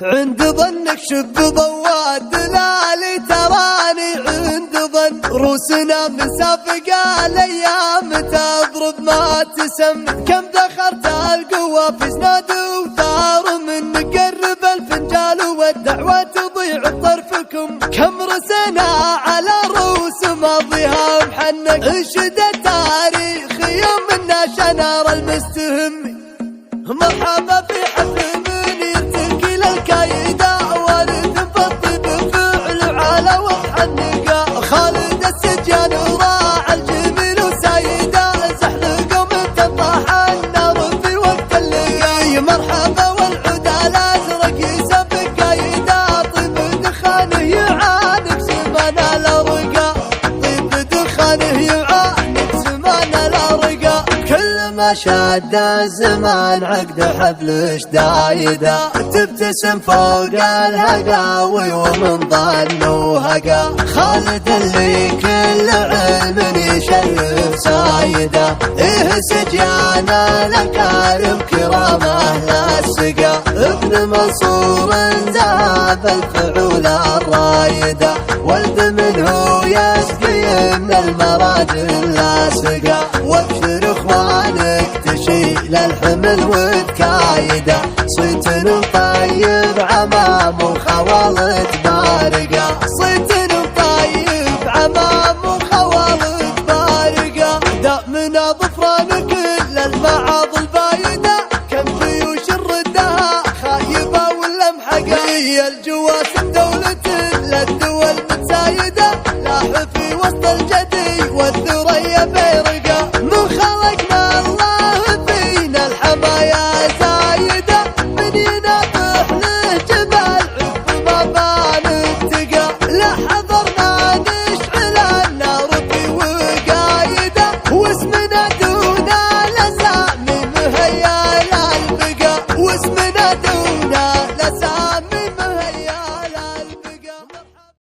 عند ظنك شب ضواد دلالي تراني عند ظن روسنا من سابق الايام تضرب ما تسم كم ذخرت القوة في سناد وثار من نقرب الفنجال والدعوة تضيع طرفكم كم رسنا على روس ماضيها محنك انشد التاريخ يومنا شنار المستهم مرحبا في حفل منير تنقل الكايدة والد فطي بفعل على وضح النقاء خالد السجان وراع الجميل وسايدة زحلق ومن تنطح النار في وقت اللقاء مرحبا والعود الازرق يسبق كايدة طيب دخانه يعانق زمان الارقاء طيب دخانه يعانق زمان الارقاء كل ما شاد الزمان عقد حبل شدايده تبتسم فوق الهقاوي ومن ظن وهقا خالد اللي كل علم يشرف سايده سجيان الاكارم كرامه لا السقا ابن منصور ذهب الفعول الرايده ولد منه يسقي من المراجل لا سقا وابشر اخوانك تشيل الحمل وتكايده صيت طيب عمام وخوالط بارقه صيت طيب عمام وخوالط بارقه داء من ظفران كل المعاض البايده كم جيوش الردها خايبه ولا محقه هي الجواسم دولة للدول متسايده لاح في وسط الجدي والثريا بيرقه